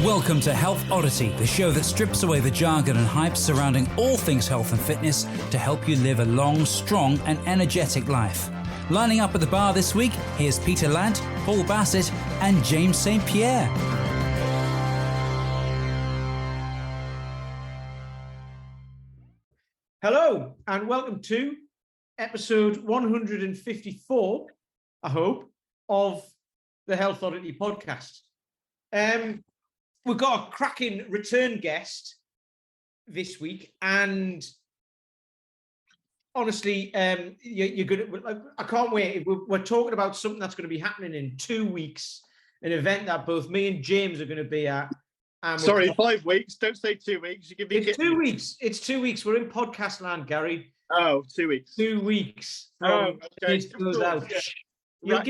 Welcome to Health Oddity, the show that strips away the jargon and hype surrounding all things health and fitness to help you live a long, strong and energetic life. Lining up at the bar this week, here's Peter Lant, Paul Bassett and James St. Pierre. Hello and welcome to episode 154, I hope, of the Health Oddity podcast. We've got a cracking return guest this week, and honestly, you're gonna. I can't wait. We're talking about something that's going to be happening in 2 weeks, an event that both me and James are going to be at. Sorry, 5 weeks. Don't say 2 weeks. You give me. It's 2 weeks. It's 2 weeks. We're in podcast land, Gary. Oh, 2 weeks. 2 weeks. Oh, okay. This goes out. Yeah.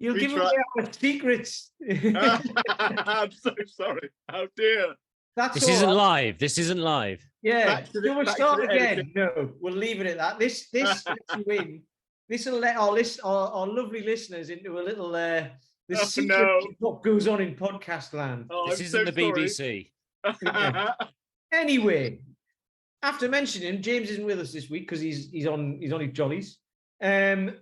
You'll give away our secrets. I'm so sorry. Oh dear. This isn't live. This isn't live. Yeah. We'll start again. No, we'll leave it at that. This win. This will let our lovely listeners into a little secret of what goes on in podcast land. Oh, this isn't the BBC. Yeah. Anyway, after mentioning James isn't with us this week because he's on his jollies. So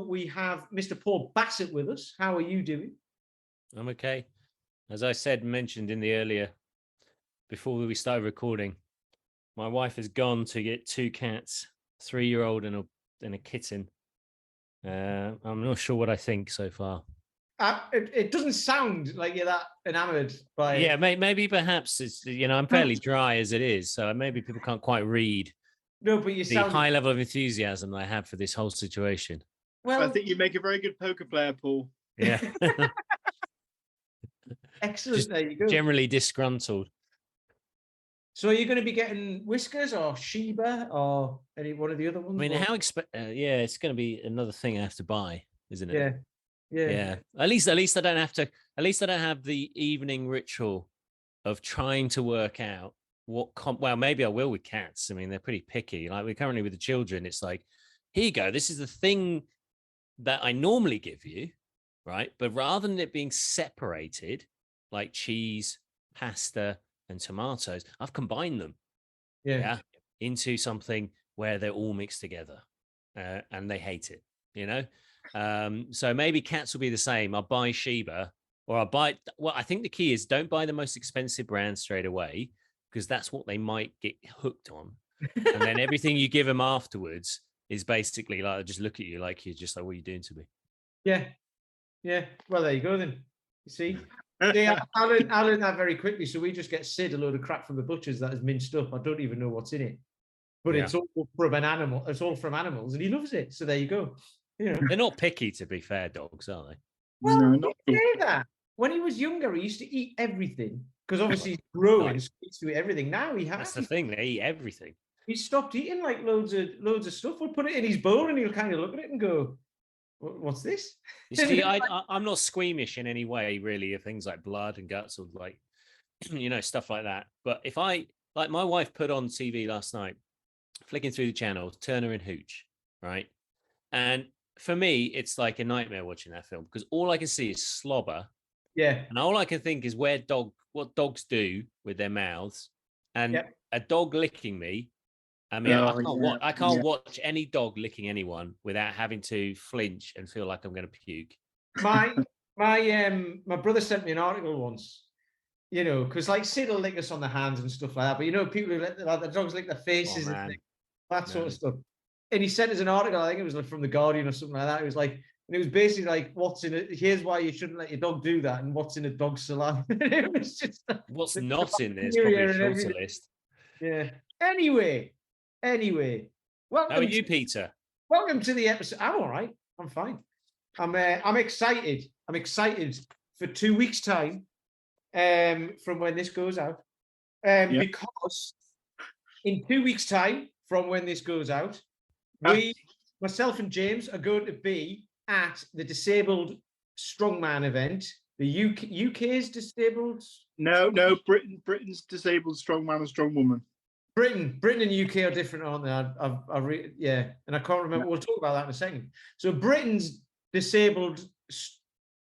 we have Mr. Paul Bassett with us. How are you doing? I'm okay. As I mentioned in the earlier, before we started recording, my wife has gone to get 2 cats, 3-year-old and a kitten. I'm not sure what I think so far. It doesn't sound like you're that enamored by it. Yeah, maybe perhaps it's, I'm fairly dry as it is, so maybe people can't quite read. No, but the high level of enthusiasm I have for this whole situation. Well, I think you make a very good poker player, Paul. Yeah. Excellent. Just there you go. Generally disgruntled. So are you going to be getting Whiskers or Sheba or any one of the other ones? I mean, it's going to be another thing I have to buy, isn't it? Yeah. At least I don't have to. At least I don't have the evening ritual of trying to work out well, maybe I will with cats. I mean, they're pretty picky. Like we're currently with the children, it's like, here you go. This is the thing that I normally give you, right? But rather than it being separated, like cheese, pasta, and tomatoes, I've combined them, into something where they're all mixed together, and they hate it, So maybe cats will be the same. I'll buy Sheba, or I'll buy. Well, I think the key is don't buy the most expensive brand straight away, because that's what they might get hooked on. And then everything you give them afterwards is basically like, just look at you like you're just like, what are you doing to me? Yeah. Well, there you go then. You see? Yeah, I learned that very quickly. So we just get Sid a load of crap from the butchers that is minced up. I don't even know what's in it. But it's all from an animal. It's all from animals, and he loves it. So there you go. They're not picky, to be fair, dogs, are they? Well, no, you say that. When he was younger, he used to eat everything. Because obviously he's growing, so he used to eat everything. Now he has. That's the thing; they eat everything. He stopped eating like loads of stuff. We'll put it in his bowl, and he'll kind of look at it and go, "What's this?" You see, I'm not squeamish in any way, really, of things like blood and guts or like, stuff like that. But if my wife put on TV last night, flicking through the channels, Turner and Hooch, right? And for me, it's like a nightmare watching that film because all I can see is slobber. Yeah. And all I can think is what dogs do with their mouths, and a dog licking me. I mean, I can't watch any dog licking anyone without having to flinch and feel like I'm going to puke. My brother sent me an article once, because like Sid will lick us on the hands and stuff like that, but people who let the dogs lick their faces and that sort of stuff. And he sent us an article, I think it was like from the Guardian or something like that. It was like. And it was basically like, what's in it? Here's why you shouldn't let your dog do that, and what's in a dog's saliva. It was just what's not in there is probably a shorter list. Yeah. Anyway. Welcome. How are you, Peter? Welcome to the episode. I'm all right. I'm fine. I'm excited. I'm excited for 2 weeks' time, from when this goes out, because in 2 weeks' time from when this goes out, myself and James are going to be at the Disabled Strongman event, the UK's Disabled. No, Britain's Disabled Strongman and Strongwoman. Britain and UK are different, aren't they? And I can't remember. We'll talk about that in a second. So Britain's Disabled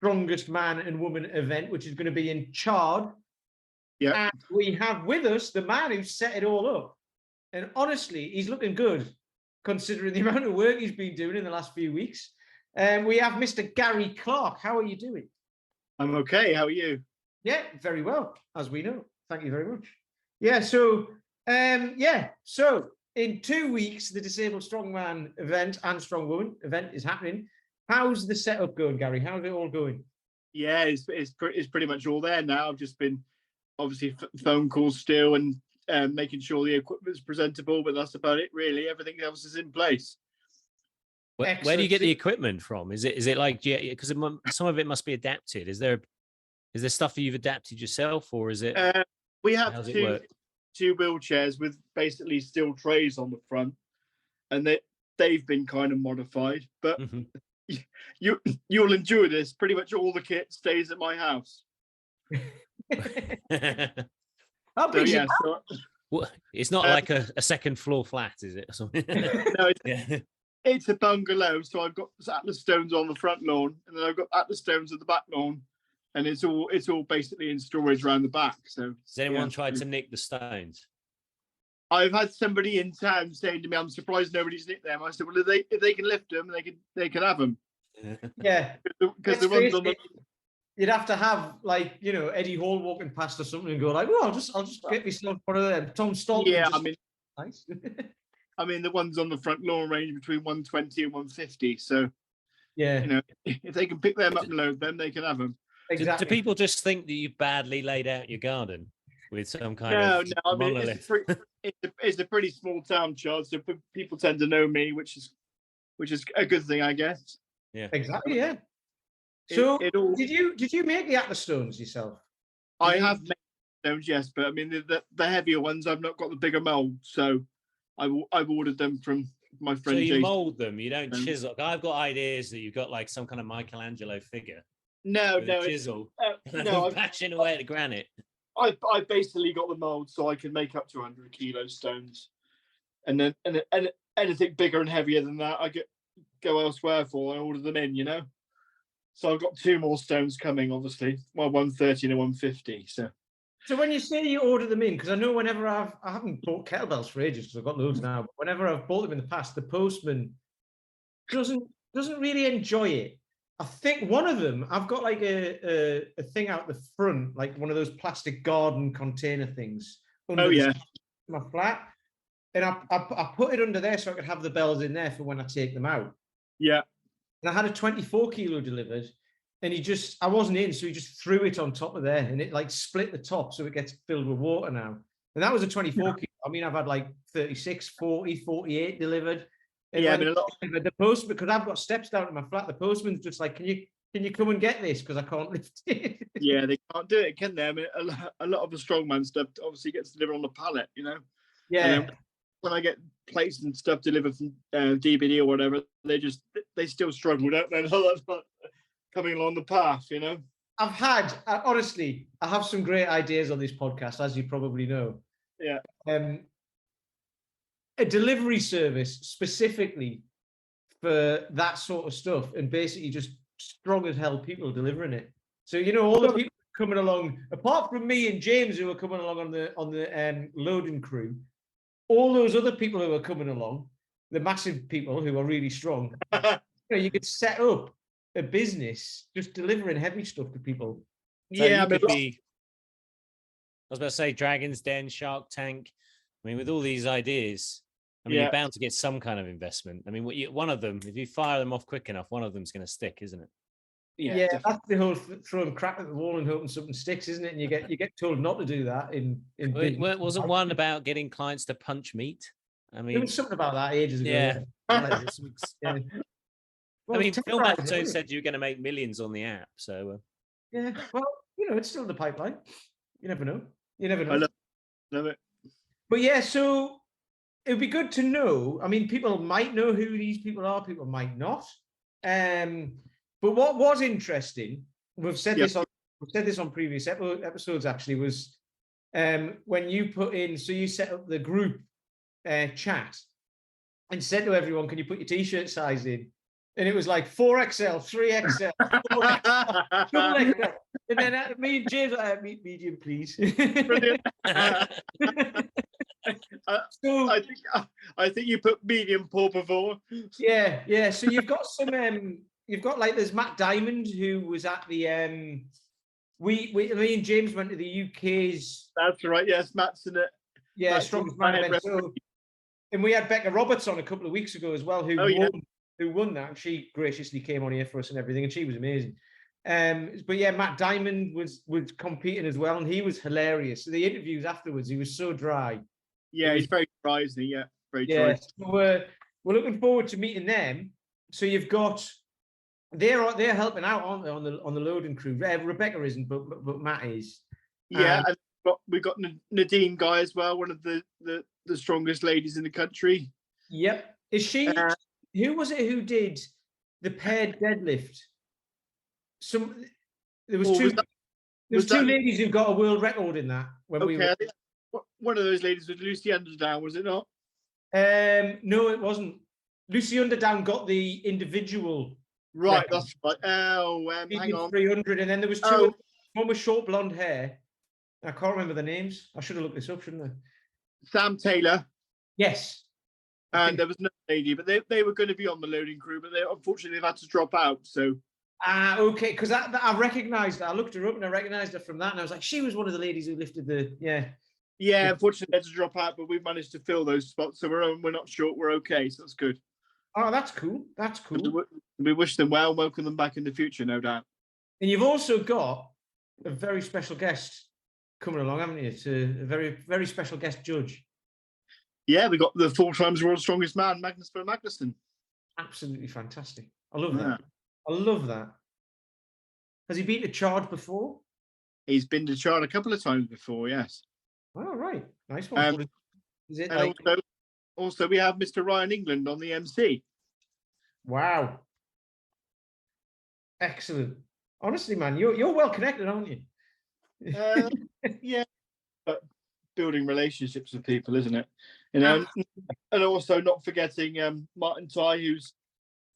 strongest man and woman event, which is going to be in Chard. Yeah. And we have with us the man who set it all up. And honestly, he's looking good considering the amount of work he's been doing in the last few weeks. We have Mr. Gary Clarke. How are you doing? I'm okay. How are you? Yeah, very well, as we know. Thank you very much. Yeah, so so in 2 weeks, the Disabled Strongman event and Strong Woman event is happening. How's the setup going, Gary? How's it all going? Yeah, it's pretty much all there now. I've just been obviously phone calls still and making sure the equipment's presentable, but that's about it really. Everything else is in place. Where do you get the equipment from? Is it like, because some of it must be adapted. Is there stuff that you've adapted yourself, or is it? We have two wheelchairs with basically steel trays on the front, and they've been kind of modified. But you'll enjoy this. Pretty much all the kit stays at my house. Well, it's not like a second floor flat, is it? No, it's a bungalow. So I've got Atlas stones on the front lawn, and then I've got Atlas stones at the back lawn, and it's all basically in storage around the back. So has anyone tried to nick the stones? I've had somebody in town saying to me, "I'm surprised nobody's nicked them." I said, "Well, if they can lift them, they can have them." Yeah, because the ones on the you'd have to have like Eddie Hall walking past or something and go like, "Oh, I'll just get myself one of them." Tom Stoltman. Yeah, nice. I mean, the ones on the front lawn range between 120 and 150. So yeah, if they can pick them up and load them, they can have them. Exactly. Do people just think that you've badly laid out your garden with some kind of monolith? It's a pretty small town, Chard, so people tend to know me, which is a good thing, I guess. Yeah, exactly. Yeah. So did you make the Atlas stones yourself? I have made stones, yes, but I mean the heavier ones, I've not got the bigger mold, so I've ordered them from my friend. So you Jason. mold them, you don't chisel. I've got ideas that you've got like some kind of Michelangelo figure. No, chisel. No, I'm bashing away at the granite. I basically got the mold so I can make up to 100 kilo stones, and then and anything bigger and heavier than that, I go elsewhere for. I order them in, So I've got 2 more stones coming, obviously. Well, 130 and a 150. So when you say you order them in, because I know whenever I haven't bought kettlebells for ages because I've got loads now, but whenever I've bought them in the past, the postman doesn't really enjoy it. I think one of them, I've got like a thing out the front, like one of those plastic garden container things. Under my flat, and I put it under there so I could have the bells in there for when I take them out. Yeah. And I had a 24 kilo delivered, and I wasn't in, so he just threw it on top of there, and it like split the top, so it gets filled with water now. And that was a 24 kilo. I mean, I've had like 36, 40, 48 delivered. And the postman, because I've got steps down to my flat, the postman's just like, can you come and get this? Because I can't lift it. Yeah, they can't do it, can they? I mean, a lot of the strongman stuff obviously gets delivered on the pallet, Yeah. When I get plates and stuff delivered from DBD or whatever, they still struggle, don't they? That's not coming along the path, Honestly, I have some great ideas on this podcast, as you probably know. Yeah. A delivery service specifically for that sort of stuff, and basically just strong as hell people delivering it. So all the people coming along, apart from me and James who are coming along on the loading crew, all those other people who are coming along, the massive people who are really strong, you could set up a business just delivering heavy stuff to people. So I was about to say Dragon's Den, Shark Tank. I mean, with all these ideas, you're bound to get some kind of investment. I mean, one of them, if you fire them off quick enough, one of them's going to stick, isn't it? Yeah, that's the whole throwing crap at the wall and hoping something sticks, isn't it? And you get told not to do that. Wasn't one about getting clients to punch meat? I mean, there was something about that ages ago. Yeah. Yeah. Well, I mean, Phil Maffetone said you were going to make millions on the app, so. Yeah, well, it's still in the pipeline. You never know. I love it. But yeah, so it would be good to know. I mean, people might know who these people are. People might not. But what was interesting, we've said this on previous episodes actually, was when you put in, so you set up the group chat and said to everyone, can you put your t-shirt size in? and it was like 4XL, 3XL, 4XL, double XL. And then me and James, medium, please. Brilliant. So, I think you put medium pour before. yeah. So you've got some, there's Matt Diamond, who was at the, me and James went to the UK's. That's right. Yes, Matt's in it. Yeah, Strongest Man event. So, and we had Becca Roberts on a couple of weeks ago as well, who won that. And she graciously came on here for us and everything, and she was amazing. But yeah, Matt Diamond was competing as well, and he was hilarious. So the interviews afterwards, he was so dry. Yeah, he's very dry, isn't he? Yeah, very dry. Yeah, so we're looking forward to meeting them. So you've got they're helping out, aren't they, on the loading crew? Rebecca isn't, but Matt is. Yeah, and we got Nadine Guy as well, one of the strongest ladies in the country. Yep. Is she? Who was it who did the paired deadlift? There was two ladies who got a world record in that when we were. One of those ladies was Lucy Underdown, was it not? No, it wasn't. Lucy Underdown got the individual. Right, record. that's right. Oh, hang on. 300, and then there was two. One with short blonde hair. I can't remember the names. I should have looked this up, shouldn't I? Sam Taylor. Yes. And there was no lady, but they were going to be on the loading crew, but unfortunately they've had to drop out. So. Okay, because I recognised her. I looked her up and I recognised her from that, and I was like, she was one of the ladies who lifted the Yeah, unfortunately they had to drop out, but we've managed to fill those spots, so we're not short. We're okay, so that's good. Oh, that's cool. That's cool. We wish them well, welcome them back in the future, no doubt. And you've also got a very special guest coming along, haven't you? It's a very, very special guest judge. Yeah, we got the 4 times world's strongest man, Magnus Magnuson. Absolutely fantastic. I love that. I love that. Has he been to Chard before? He's been to Chard a couple of times before, yes. Oh, right. Nice one. Is it and also we have Mr. Ryan England on the MC. Wow. Excellent. Honestly, man, you're well connected, aren't you? Yeah, but building relationships with people, isn't it? You know, and also not forgetting Martin Ty, who's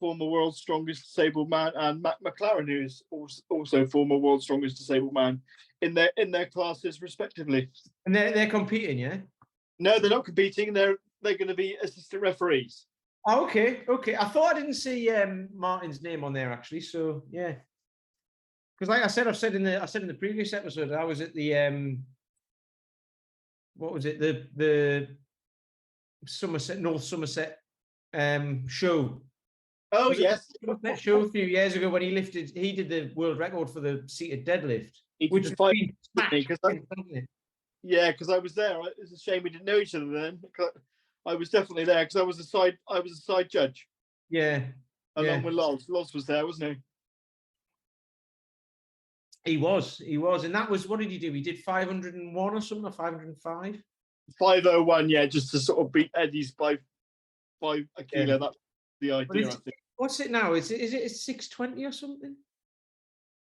former world's strongest disabled man, and Matt McLaren, who is also former world's strongest disabled man, in their classes respectively. And they're competing, yeah? No, they're not competing. They're going to be assistant referees. Oh, okay. I thought I didn't see Martin's name on there actually. So yeah, because like I said in the previous episode, I was at the what was it, the North Somerset show. Oh yes, that show a few years ago when he did the world record for the seated deadlift. Which because I was there. It's a shame we didn't know each other then. I was definitely there because I was a side judge. Yeah, along with Loz. Loz was there, wasn't he? He was, and that was, what did he do? He did 501 or something, or 505. 501, yeah, just to sort of beat Eddie's by a kilo. Yeah. That's the idea. I think. What's it now? Is it a 620 or something?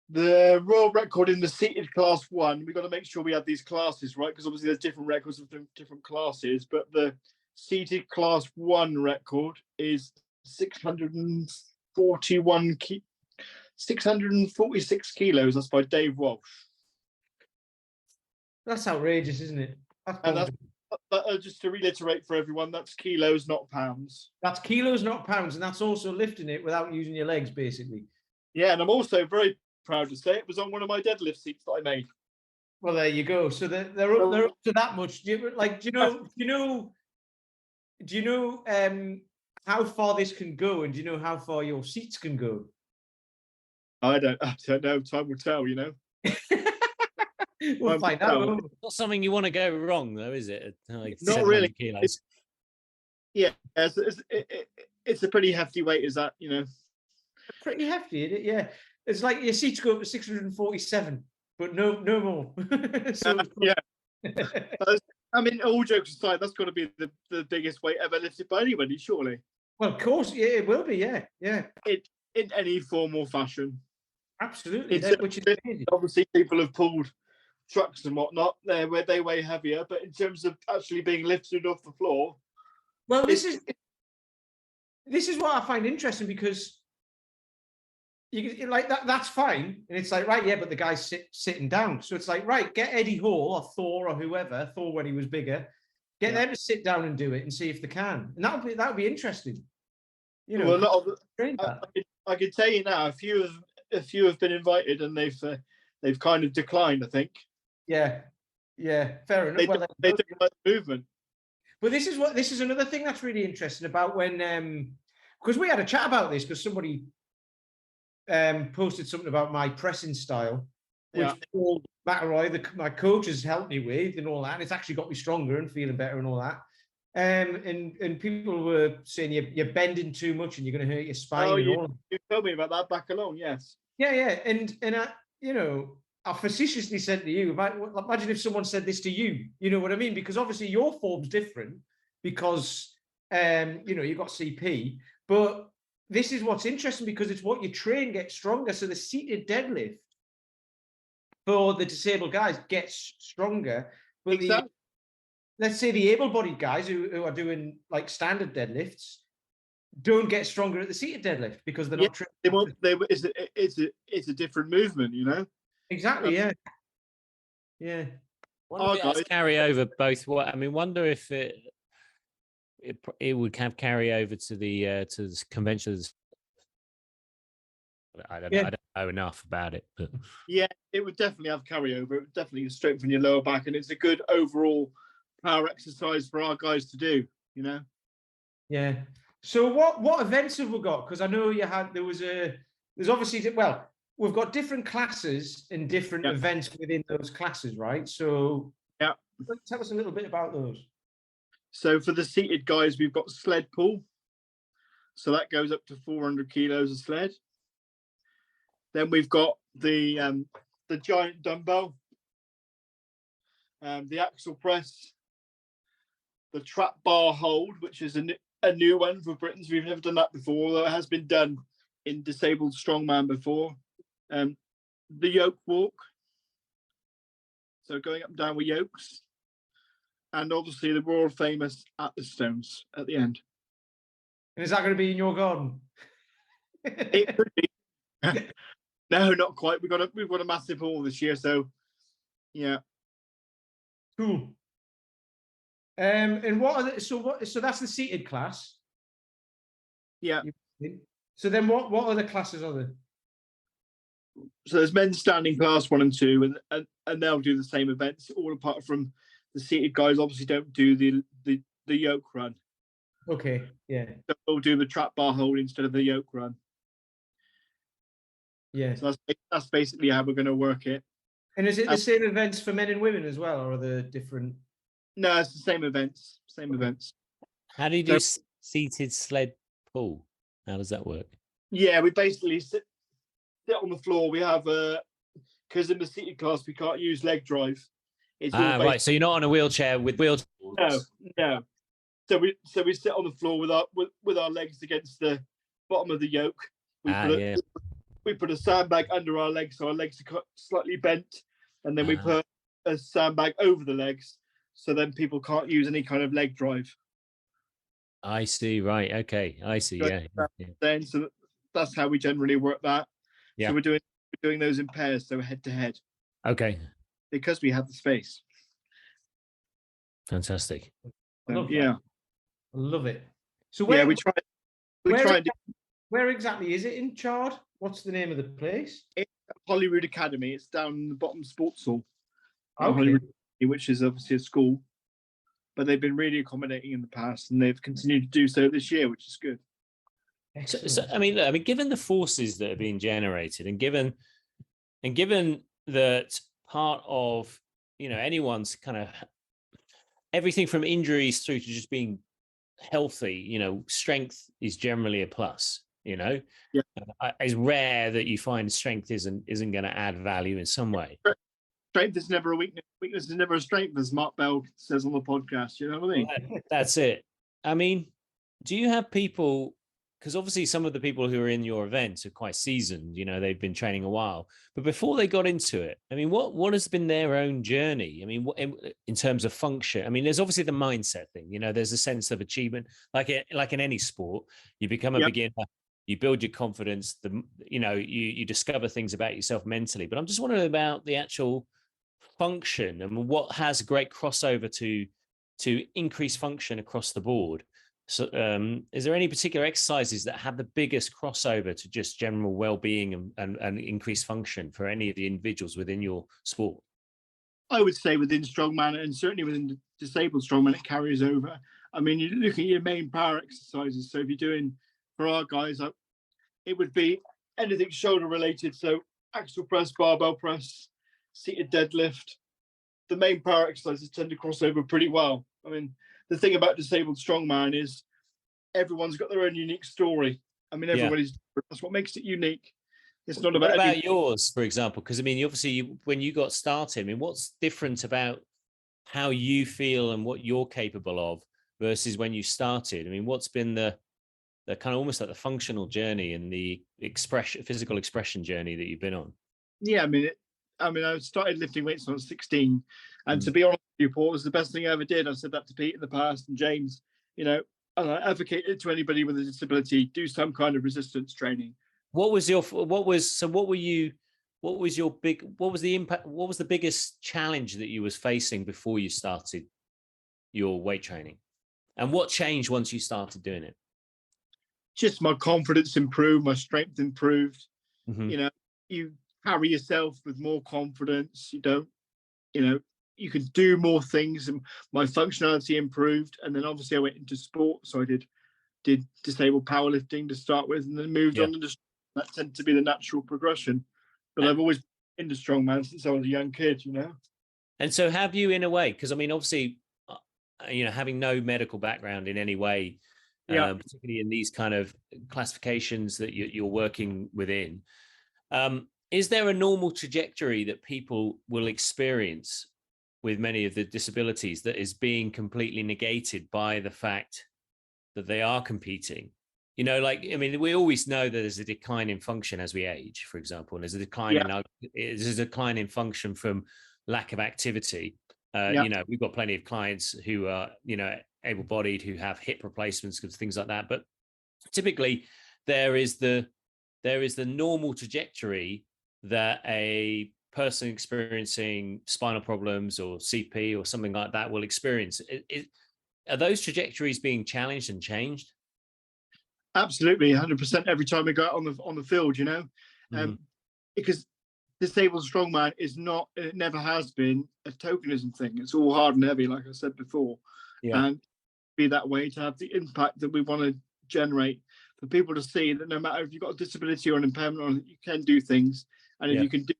The world record in the seated class 1. We've got to make sure we have these classes right, because obviously there's different records of different classes. But the seated class 1 record is 646 kilos. That's by Dave Walsh. That's outrageous, isn't it? Just to reiterate for everyone, that's kilos, not pounds. That's kilos, not pounds, and that's also lifting it without using your legs, basically. Yeah, and I'm also very proud to say it was on one of my deadlift seats that I made. Well, there you go. So they're up to that much. Do you know how far this can go, and do you know how far your seats can go? I don't know. Time will tell, you know. We'll find out. Not something you want to go wrong, though, is it? Like not really. Kilos. It's a pretty hefty weight, is that, you know? Pretty hefty, isn't it? Yeah. It's like your seats go up to 647, but no more. So yeah. I mean, all jokes aside, that's got to be the biggest weight ever lifted by anybody, surely. Well, of course, yeah, it will be, yeah. In any form or fashion. Absolutely, which is amazing. Obviously, people have pulled trucks and whatnot there where they weigh heavier, but in terms of actually being lifted off the floor. Well, this is what I find interesting, because like that. That's fine, and it's like, right, yeah, but the guy's sitting down, so it's like, right, get Eddie Hall or Thor or whoever, Thor when he was bigger, get them to sit down and do it and see if they can, and that would be interesting. You know, well, a lot of, I can tell you now, a few have been invited and they've kind of declined, I think. Yeah, fair enough. They don't like the movement. But this is another thing that's really interesting about when because we had a chat about this because somebody posted something about my pressing style, which Paul McElroy, my coach, has helped me with and all that. And it's actually got me stronger and feeling better and all that. And people were saying you're bending too much and you're going to hurt your spine. You told me about that back along, yes. Yeah, and I, you know, I facetiously said to you, imagine if someone said this to you. You know what I mean? Because obviously your form's different because you know, you've got CP, but this is what's interesting because it's what you train gets stronger. So the seated deadlift for the disabled guys gets stronger, but exactly. Let's say the able-bodied guys who are doing like standard deadlifts don't get stronger at the seated deadlift because they're not trained. They won't. It's a different movement, you know. Exactly. Yeah. Wonder if it carry over both. I mean, wonder if it would have carry over to the conventions. I don't know enough about it, but yeah, it would definitely have carryover. It would definitely strengthen your lower back, and it's a good overall power exercise for our guys to do, you know. Yeah. So what events have we got? Because I know there's obviously, well, we've got different classes and different events within those classes, right? So tell us a little bit about those. So for the seated guys, we've got sled pull. So that goes up to 400 kilos of sled. Then we've got the giant dumbbell, the axle press, the trap bar hold, which is a new one for Britons. We've never done that before, although it has been done in disabled strongman before. The yoke walk, so going up and down with yokes, and obviously the world famous at the stones at the end. And is that going to be in your garden? It could be. No, not quite. We've got a massive hall this year, so yeah. Cool. And what are so that's the seated class. Yeah. So then what other classes are there? So there's men's standing class 1 and 2, and they'll do the same events, all apart from the seated guys obviously don't do the yoke run. Okay, yeah. So they'll do the trap bar hold instead of the yoke run. Yeah. So that's basically how we're going to work it. And is it the same events for men and women as well, or are there different? No, it's the same events. Events. How do you do seated sled pull? How does that work? Yeah, we basically sit on the floor. We have because in the seated class we can't use leg drive. It's right. So you're not on a wheelchair with wheels. No. So we sit on the floor with our legs against the bottom of the yoke. We put a sandbag under our legs so our legs are slightly bent, and then we put a sandbag over the legs so then people can't use any kind of leg drive. I see. Right. Okay. I see. Yeah. Then so that's how we generally work that. Yeah. So we're doing those in pairs, so head to head. Okay. Because we have the space. Fantastic. So, I love it. So we try. Where exactly is it in Chard? What's the name of the place? It's Holyrood Academy. It's down in the bottom sports hall. Okay. Holyrood, which is obviously a school, but they've been really accommodating in the past, and they've continued to do so this year, which is good. So I mean, given the forces that are being generated, and given that part of anyone's kind of everything from injuries through to just being healthy, strength is generally a plus. It's rare that you find strength isn't going to add value in some way. Strength is never a weakness. Weakness is never a strength, as Mark Bell says on the podcast. You know what I mean? That's it. I mean, do you have people? Because obviously some of the people who are in your event are quite seasoned. They've been training a while. But before they got into it, I mean, what has been their own journey? I mean, in terms of function, I mean, there's obviously the mindset thing. There's a sense of achievement, like in any sport. You become a beginner. you build your confidence, you discover things about yourself mentally. But I'm just wondering about the actual function and what has great crossover to increase function across the board. So is there any particular exercises that have the biggest crossover to just general well-being and increased function for any of the individuals within your sport? I would say within strongman, and certainly within disabled strongman, it carries over. I mean, you look at your main power exercises. So if you're doing, for our guys, it would be anything shoulder related. So axial press, barbell press, seated deadlift. The main power exercises tend to cross over pretty well. I mean, the thing about disabled strongman is everyone's got their own unique story. I mean, everybody's different. That's what makes it unique. It's not about. What about yours, for example? Because I mean, obviously, when you got started, I mean, what's different about how you feel and what you're capable of versus when you started? I mean, what's been the kind of almost like the functional journey and the physical expression journey that you've been on? Yeah, I started lifting weights when I was 16, and to be honest with you, Paul, it was the best thing I ever did. I said that to Pete in the past and James, and I advocate it to anybody with a disability: do some kind of resistance training. What was the biggest challenge that you was facing before you started your weight training, and what changed once you started doing it? Just my confidence improved, my strength improved. You carry yourself with more confidence. You can do more things, and my functionality improved. And then obviously I went into sport, so I did disabled powerlifting to start with, and then moved on to that tended to be the natural progression. But I've always been into strongman since I was a young kid, And so have you, in a way, because I mean, obviously, having no medical background in any way, particularly in these kind of classifications that you're working within, is there a normal trajectory that people will experience with many of the disabilities that is being completely negated by the fact that they are competing? We always know that there's a decline in function as we age, for example, and there's a decline in function from lack of activity. We've got plenty of clients who are, able-bodied, who have hip replacements and things like that. But typically there is the normal trajectory that a person experiencing spinal problems or CP or something like that will experience. Are those trajectories being challenged and changed? Absolutely, 100%. Every time we go out on the field, because disabled strongman is not, it never has been a tokenism thing. It's all hard and heavy, like I said before, and be that way to have the impact that we want to generate for people to see that no matter if you've got a disability or an impairment, or you can do things, and if you can do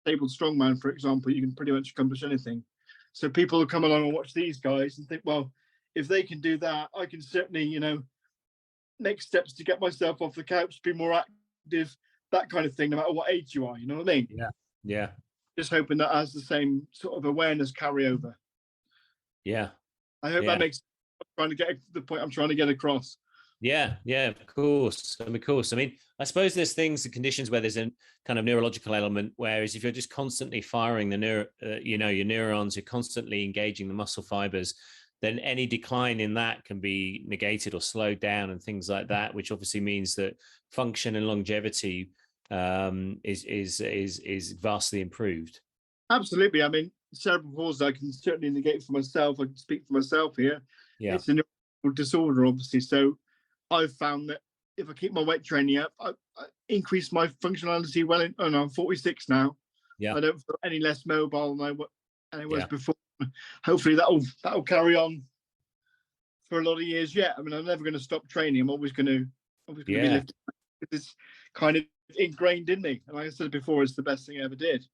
disabled strongman, for example, you can pretty much accomplish anything. So people will come along and watch these guys and think, well, if they can do that, I can certainly, make steps to get myself off the couch, be more active, that kind of thing, no matter what age you are. You know what I mean? Yeah. Just hoping that has the same sort of awareness carryover. Yeah. I hope that makes trying to get the point I'm trying to get across. Yeah, of course. I mean, I suppose there's things and conditions where there's a kind of neurological element, whereas if you're just constantly firing your neurons, you're constantly engaging the muscle fibers, then any decline in that can be negated or slowed down and things like that, which obviously means that function and longevity is vastly improved. Absolutely. I mean, cerebral palsy, I can certainly negate for myself. I can speak for myself here. Yeah. It's a neurological disorder, obviously. So I've found that if I keep my weight training up, I increase my functionality well. I'm 46 now. Yeah. I don't feel any less mobile than I was before. Hopefully that'll carry on for a lot of years yet. I mean, I'm never going to stop training. I'm always going to be lifting. It's kind of ingrained in me. And like I said before, it's the best thing I ever did.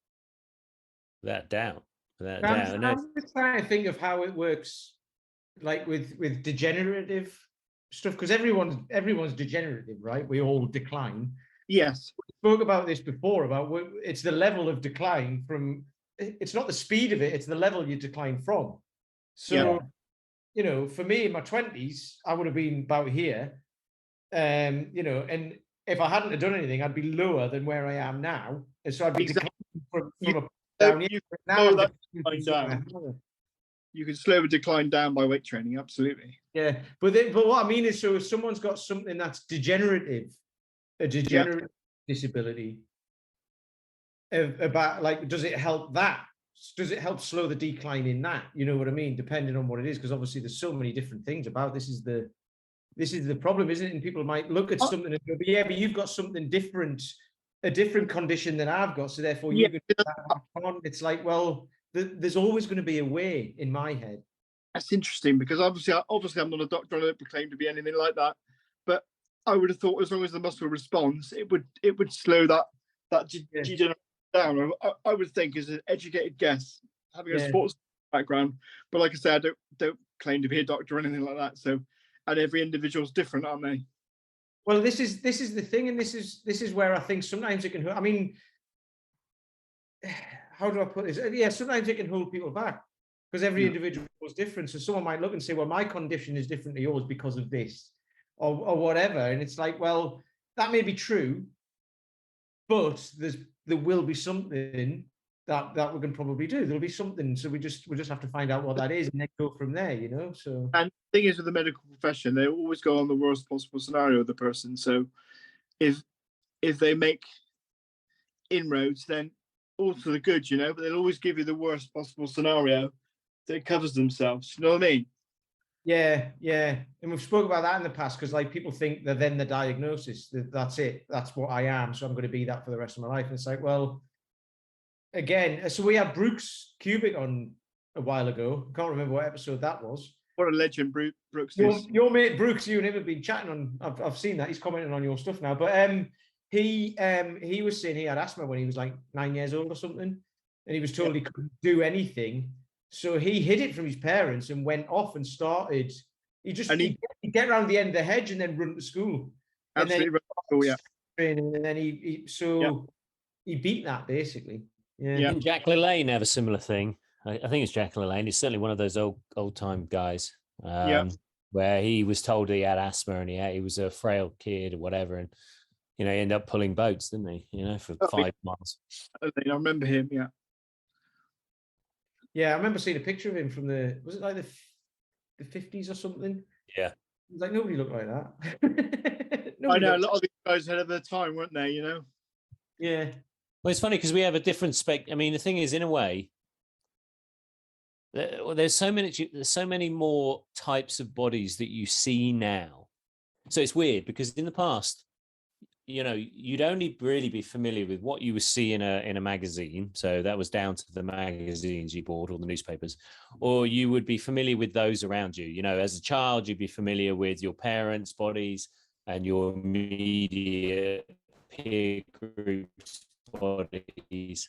Without doubt. I'm just trying to think of how it works, like with degenerative stuff, because everyone's degenerative, right? We all decline. Yes. We spoke about this before, about it's the level of decline from, it's not the speed of it, it's the level you decline from. So, for me in my 20s, I would have been about here. And if I hadn't have done anything, I'd be lower than where I am now. And so I'd be declining from down here. You can slow a decline down by weight training, absolutely. Yeah, but what I mean is, so if someone's got something that's degenerative, a degenerative disability, about like, does it help that? Does it help slow the decline in that? You know what I mean? Depending on what it is, because obviously there's so many different things about this is the problem, isn't it? And people might look at something and go, yeah, but you've got something different, a different condition than I've got, so therefore Yeah. you can. It's like, well, there's always going to be a way in my head. That's interesting, because obviously I'm not a doctor. I don't proclaim to be anything like that, but I would have thought as long as the muscle responds, it would slow that degeneration down. I would think, as an educated guess, having a sports background, but like I said, I don't claim to be a doctor or anything like that. So, and every individual's different, aren't they? Well, this is the thing, and this is where I think sometimes it can hurt. I mean, how do I put this? Yeah, sometimes it can hold people back, because every individual is different. So someone might look and say, well, my condition is different to yours because of this, or whatever. And it's like, well, that may be true, but there will be something that we can probably do. There'll be something. So we just have to find out what that is and then go from there, you know? So. And the thing is, with the medical profession, they always go on the worst possible scenario of the person. So if they make inroads, then all to the good, you know, but they'll always give you the worst possible scenario that covers themselves. You know what I mean? Yeah. And we've spoken about that in the past, because like people think that then the diagnosis, that's it, that's what I am, so I'm going to be that for the rest of my life. And it's like, well, again, so we had Brooks Cubic on a while ago. I can't remember what episode that was. What a legend Brooks is. Your mate Brooks, you and him have been chatting on. I've seen that. He's commenting on your stuff now. But he was saying he had asthma when he was like 9 years old or something, and he was told he couldn't do anything. So he hid it from his parents and went off and started. He'd get around the end of the hedge and then run to school. Absolutely. And then he beat that basically. Yeah. Didn't Jack LaLanne have a similar thing? I think it's Jack LaLanne. He's certainly one of those old time guys. Where he was told he had asthma and he was a frail kid or whatever, and he ended up pulling boats, didn't he? For 5 months. I remember him. Yeah. Yeah, I remember seeing a picture of him from was it like the 50s or something? Yeah. It was like, nobody looked like that. I know, a lot of these guys ahead of their time, weren't they, Yeah. Well, it's funny because we have a different I mean, the thing is, in a way, there's so many more types of bodies that you see now. So it's weird because in the past, you'd only really be familiar with what you would see in a magazine. So that was down to the magazines you bought or the newspapers, or you would be familiar with those around you. As a child, you'd be familiar with your parents' bodies and your immediate peer groups' bodies,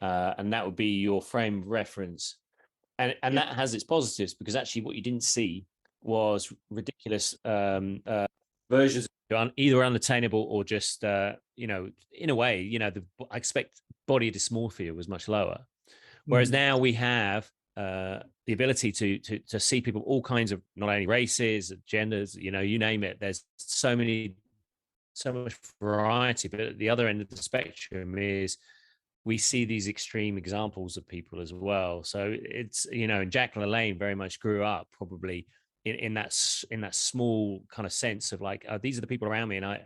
and that would be your frame of reference. And that has its positives, because actually what you didn't see was ridiculous versions either unattainable or just in a way, I expect body dysmorphia was much lower, whereas now we have the ability to see people all kinds of, not only races, genders, you name it. There's so much variety, but at the other end of the spectrum is we see these extreme examples of people as well. So it's, and Jack LaLanne very much grew up probably in that small kind of sense of like, these are the people around me, and I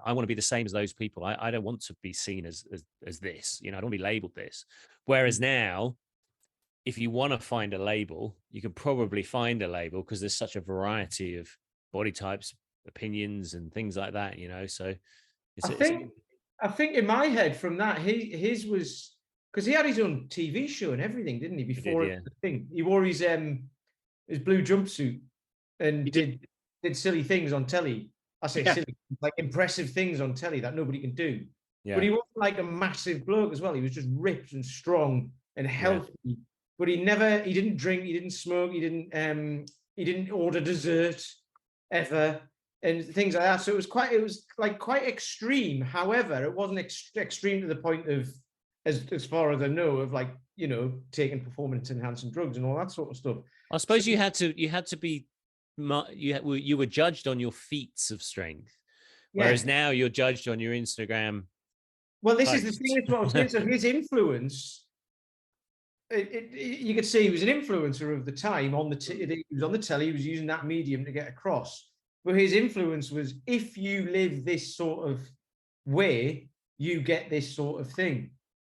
want to be the same as those people. I don't want to be seen as this, I don't want to be labeled this. Whereas now, if you want to find a label, you can probably find a label because there's such a variety of body types, opinions, and things like that. So I think in my head from that, his was because he had his own TV show and everything, didn't he? Before he did, the thing, he wore his blue jumpsuit and did silly things on telly. I say silly, like impressive things on telly that nobody can do. Yeah. But he wasn't like a massive bloke as well. He was just ripped and strong and healthy. Yeah. But he didn't drink, he didn't smoke, he didn't order dessert ever and things like that. So it was quite extreme. However, it wasn't extreme to the point of, as far as I know, of like, taking performance enhancing drugs and all that sort of stuff. I suppose you had to be, you were judged on your feats of strength, whereas now you're judged on your Instagram. Well, this is the thing. That's what I was saying. So his influence, you could say he was an influencer of the time. He was on the telly. He was using that medium to get across. But his influence was, if you live this sort of way, you get this sort of thing.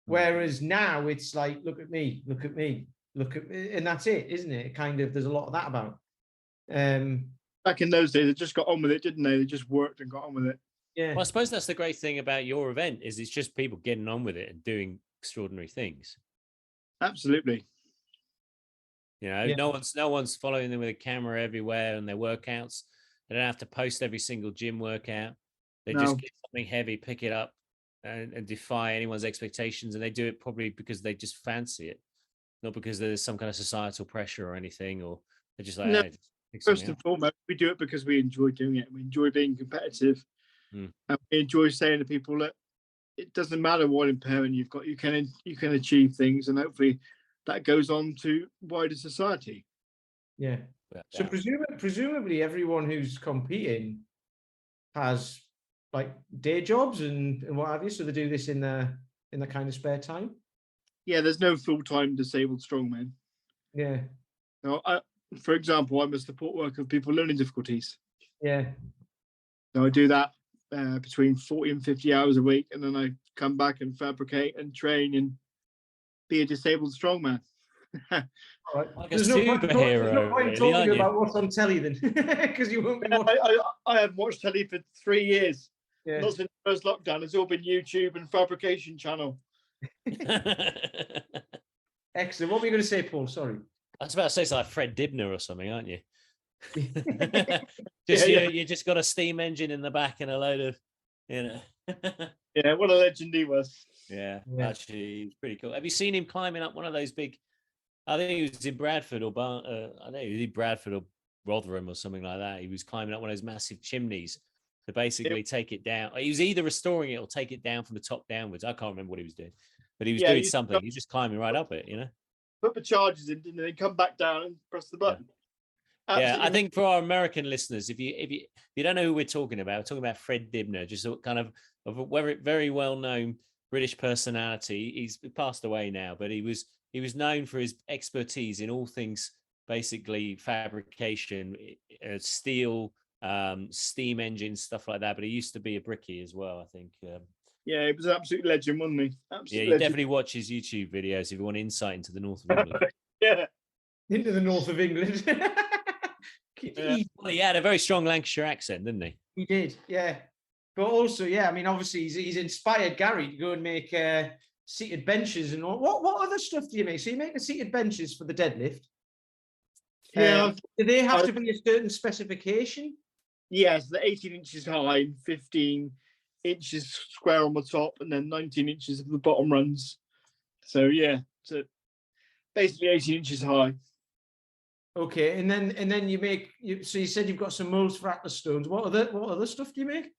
Whereas now it's like, look at me, look at me, look at me, and that's it, isn't it? Kind of, there's a lot of that about. Back in those days, they just got on with it, didn't they? They just worked and got on with it. Yeah. Well, I suppose that's the great thing about your event is it's just people getting on with it and doing extraordinary things. Absolutely. You know, Yeah. no one's following them with a camera everywhere and their workouts. They don't have to post every single gym workout. They just get something heavy, pick it up, and defy anyone's expectations. And they do it probably because they just fancy it, not because there's some kind of societal pressure or anything, or they're just like, No. hey, First and foremost, we do it because we enjoy doing it. We enjoy being competitive, and we enjoy saying to people that it doesn't matter what impairment you've got, you can achieve things, and hopefully that goes on to wider society. Yeah. So presumably everyone who's competing has like day jobs and what have you, so they do this in the kind of spare time. Yeah, there's no full-time disabled strongman. Yeah. Now, for example, I'm a support worker of people with learning difficulties. Yeah. So I do that between 40 and 50 hours a week, and then I come back and fabricate and train and be a disabled strongman. All right. Like a There's no point superhero, talking about what's on telly then, because you won't be watching. I haven't watched telly for 3 years. Yeah. Not since the first lockdown. It's all been YouTube and fabrication channel. Excellent. What were you going to say, Paul? Sorry. I was about to say something like Fred Dibner or something, aren't you? You just got a steam engine in the back and a load of, you know. Yeah, what a legend he was. Yeah, actually, he's pretty cool. Have you seen him climbing up one of those big? I think he was in Bradford or I know he was in Bradford or Rotherham or something like that. He was climbing up one of those massive chimneys to basically take it down. He was either restoring it or take it down from the top downwards. I can't remember what he was doing, but he was doing something. He's just climbing right up it, you know. Put the charges in, and then come back down and press the button. Yeah, I think for our American listeners, if you don't know who we're talking talking about Fred Dibner, just kind of a very well known British personality. He's passed away now, but he was known for his expertise in all things basically fabrication, steel, steam engines, stuff like that. But he used to be a brickie as well, I think. Yeah, he was an absolute legend, wasn't he? You definitely watch his YouTube videos if you want insight into the north of England. Yeah, into the north of England. Well, he had a very strong Lancashire accent, didn't he? He did, yeah. But also, I mean, obviously, he's inspired Gary to go and make seated benches and all. What other stuff do you make? So you make the seated benches for the deadlift. Yeah. Do they have to be a certain specification? Yes, they're 18 inches high, 15 inches square on the top, and then 19 inches of the bottom runs. So so basically 18 inches high. Okay, and then you make. So you said you've got some molds for Atlas stones. What other stuff do you make?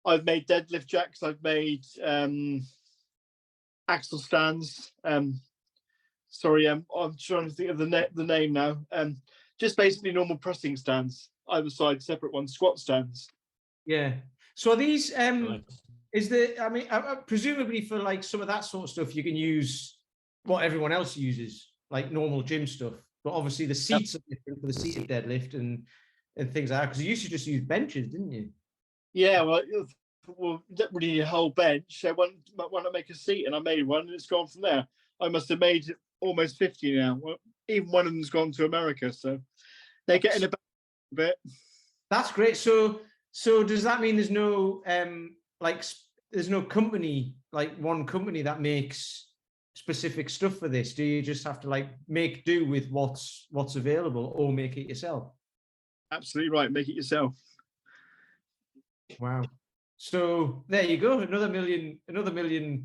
I've made deadlift jacks. I've made axle stands. Sorry, I'm trying to think of the name now. Just basically normal pressing stands, either side, separate ones, squat stands. Yeah. So are these is there? I mean, presumably for like some of that sort of stuff, you can use what everyone else uses, like normal gym stuff. But obviously the seats are different for the seated deadlift and things like that. Because you used to just use benches, didn't you? Yeah, well, you don't really need a whole bench. So why not make a seat? And I made one, and it's gone from there. I must have made almost 50 now. Well, even one of them's gone to America, so they're getting a bit. That's great. So does that mean there's no there's no company, like one company that makes specific stuff for this? Do you just have to like make do with what's available, or make it yourself? Absolutely right. Make it yourself. Wow. So there you go. Another $1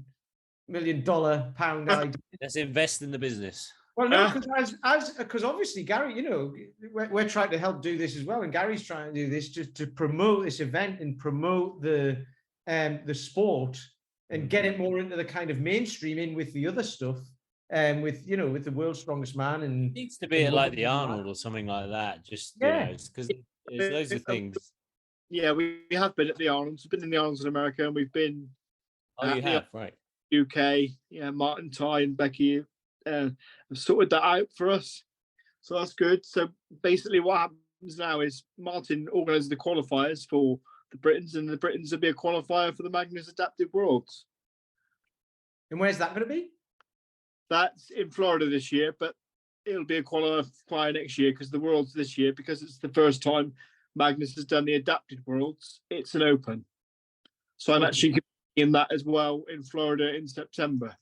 million pound idea. Let's invest in the business. Well, no, because obviously Gary, you know, we're trying to help do this as well, and Gary's trying to do this just to promote this event and promote the sport and get it more into the kind of mainstream in with the other stuff, with the World's Strongest Man, and it needs to be like the Arnold or something like that. Just because there's loads of things. Yeah, we have been at the Arnolds. We've been in the Arnolds in America, and we've been. Oh, you have, right? UK, Martin, Ty, and Becky have sorted that out for us, so that's good. So basically, what happens now is Martin organises the qualifiers for the Britons, and the Britons will be a qualifier for the Magnus Adaptive Worlds. And where's that going to be? That's in Florida this year, but it'll be a qualifier next year because the Worlds this year, because it's the first time Magnus has done the Adapted Worlds, it's an open. So I'm actually in that as well in Florida in September.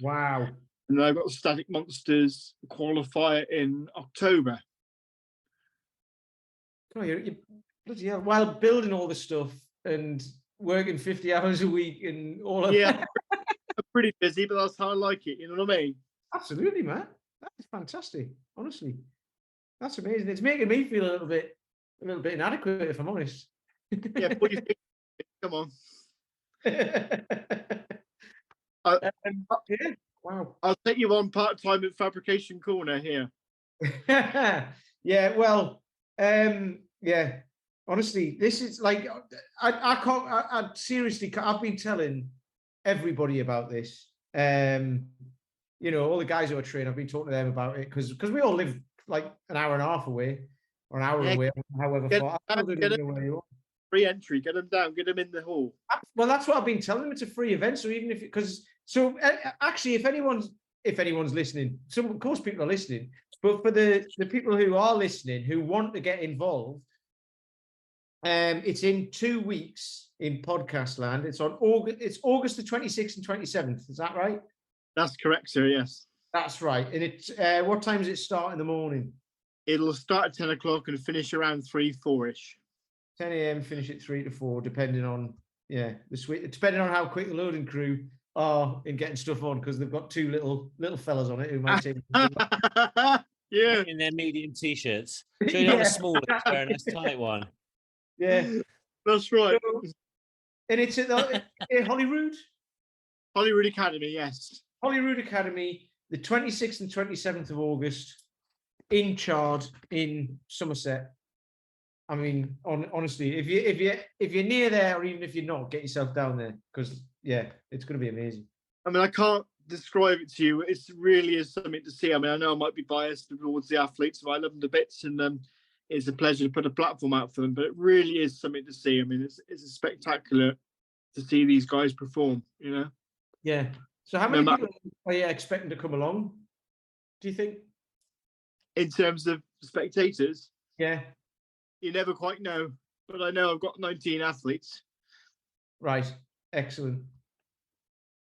Wow. And then I've got the Static Monsters qualifier in October. Oh, you're bloody hell. While building all this stuff and working 50 hours a week and all of that. I'm pretty busy, but that's how I like it. You know what I mean? Absolutely, man. That's fantastic. Honestly, that's amazing. It's making me feel a little bit inadequate, if I'm honest. Yeah, put your feet. Come on. Yeah. Wow. I'll take you on part-time at Fabrication Corner here. Yeah. Well. Yeah. Honestly, this is like I can't. I seriously. I've been telling everybody about this. You know, all the guys who are trained, I've been talking to them about it because we all live like an hour and a half away or an hour away, however far. Free entry, get them down, get them in the hall. Well, that's what I've been telling them. It's a free event, so even if actually, if anyone's listening, some of course people are listening, but for the people who are listening who want to get involved, it's in 2 weeks in podcast land. It's on August. It's August the 26th and 27th. Is that right? That's correct, sir. Yes. That's right. And it's what time does it start in the morning? It'll start at 10 o'clock and finish around 3-4ish. 10 a.m. finish at 3 to 4, depending on depending on how quick the loading crew are in getting stuff on, because they've got two little fellas on it who might take. Yeah, in their medium t-shirts. So you don't have a small, wear a nice tight one. Yeah, that's right. So, and it's at Holyrood. Holyrood Academy, yes. Holyrood Academy, the 26th and 27th of August, in Chard in Somerset. I mean, honestly, if you're near there, or even if you're not, get yourself down there, because it's going to be amazing. I mean, I can't describe it to you. It really is something to see. I mean, I know I might be biased towards the athletes, but I love them to bits, and it's a pleasure to put a platform out for them. But it really is something to see. I mean, it's a spectacular to see these guys perform. You know. Yeah. So how many people are you expecting to come along, do you think? In terms of spectators? Yeah. You never quite know, but I know I've got 19 athletes. Right. Excellent.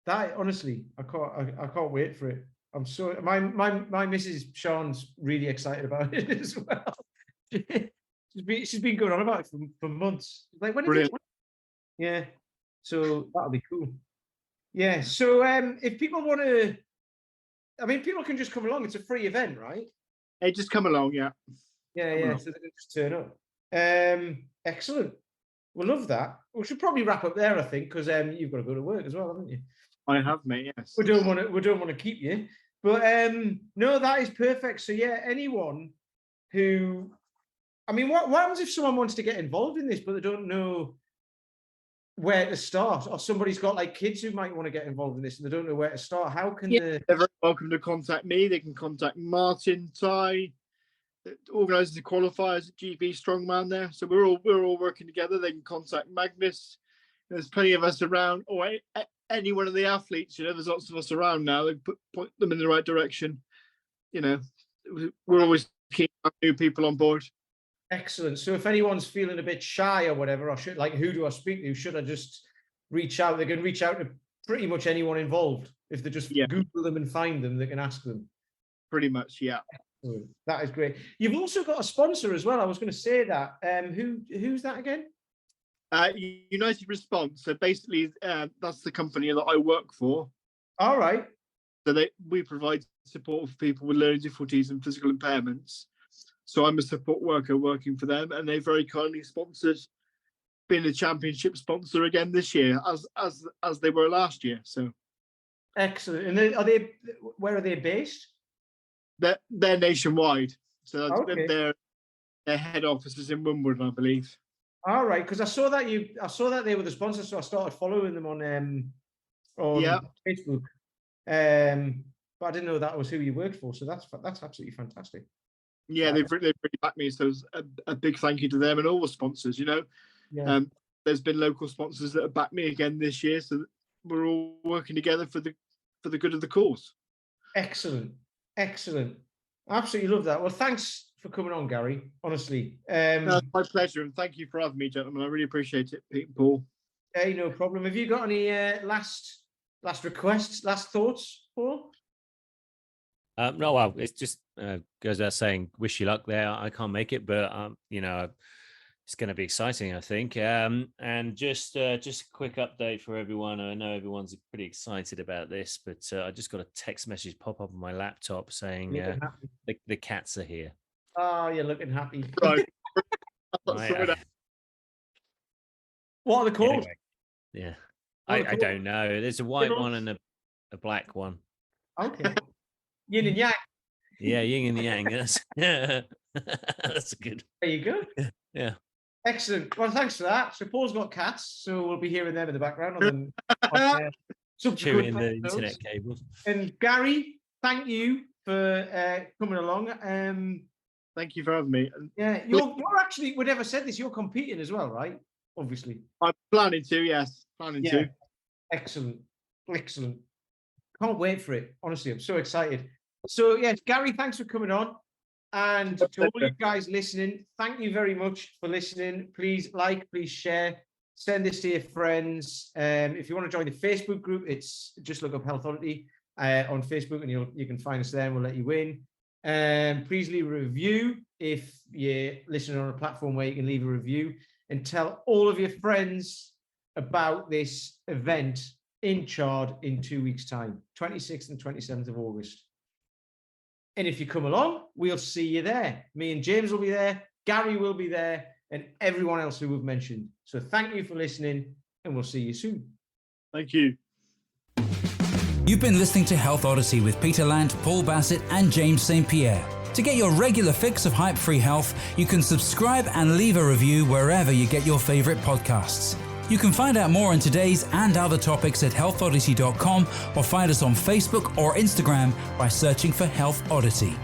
That honestly, I can't wait for it. I'm so my Mrs. Sean's really excited about it as well. she's been going on about it for months. Like when is it? Yeah. So that'll be cool. Yeah. So if people want to, I mean, people can just come along. It's a free event, right? Hey, just come along, yeah. Yeah. So they can just turn up. Excellent. We'll love that. We should probably wrap up there, I think, because you've got to go to work as well, haven't you? I have, mate. Yes. We don't want to keep you, but no, that is perfect. So yeah, anyone who, I mean, what happens if someone wants to get involved in this, but they don't know where to start, or somebody's got like kids who might want to get involved in this and they don't know where to start? How can they're very welcome to contact me. They can contact Martin, Ty, organises the qualifiers at GB Strongman there. So we're all working together. They can contact Magnus. There's plenty of us around, or any one of the athletes. You know, there's lots of us around now. They point them in the right direction. You know, we're always keen to have new people on board. Excellent. So if anyone's feeling a bit shy or whatever, or should, like, who do I speak to? Should I just reach out? They can reach out to pretty much anyone involved. If they just Google them and find them, they can ask them. Pretty much, yeah. Excellent. That is great. You've also got a sponsor as well. I was going to say that. Who's that again? United Response. So basically, that's the company that I work for. All right. So we provide support for people with learning difficulties and physical impairments. So I'm a support worker working for them, and they very kindly sponsored being a championship sponsor again this year, as they were last year. So excellent. And where are they based? They're nationwide. So okay. their head office is in Wimbledon, I believe. All right, because I saw that they were the sponsor, so I started following them on Facebook. But I didn't know that was who you worked for. So that's absolutely fantastic. Yeah, they've really backed me. So a big thank you to them and all the sponsors. Yeah. There's been local sponsors that have backed me again this year, so we're all working together for the good of the cause. Excellent. Absolutely love that. Well, thanks for coming on, Gary. Honestly, No, it's my pleasure, and thank you for having me, gentlemen. I really appreciate it, Pete and Paul. Hey, no problem. Have you got any last requests, last thoughts, Paul? No, well, it's just goes without saying, wish you luck there. I can't make it, but it's going to be exciting, I think. And just a quick update for everyone. I know everyone's pretty excited about this, but I just got a text message pop up on my laptop saying the cats are here. Oh, you're looking happy. Right. What are they called? Anyway, yeah, I don't know. There's a white one and a black one. Okay. Yin and yang. Yeah, yin and yang. That's good. There you go. Yeah. Excellent. Well, thanks for that. So Paul's got cats, so we'll be hearing them in the background. Chewing the internet cables. And Gary, thank you for coming along. Thank you for having me. Yeah, you're actually, we never said this, you're competing as well, right? Obviously. I'm planning to, yes. To. Excellent. Can't wait for it. Honestly, I'm so excited. So, yes, Gary, thanks for coming on. And to all you guys listening, thank you very much for listening. Please like, please share, send this to your friends. If you want to join the Facebook group, it's just look up Health Oddity on Facebook and you can find us there and we'll let you in. Please leave a review if you're listening on a platform where you can leave a review, and tell all of your friends about this event in Chard in 2 weeks' time, 26th and 27th of August. And if you come along, we'll see you there. Me and James will be there, Gary will be there, and everyone else who we've mentioned. So thank you for listening, and we'll see you soon. Thank you. You've been listening to Health Odyssey with Peter Lant, Paul Bassett, and James St. Pierre. To get your regular fix of hype-free health, you can subscribe and leave a review wherever you get your favorite podcasts. You can find out more on today's and other topics at healthodyssey.com or find us on Facebook or Instagram by searching for Health Odyssey.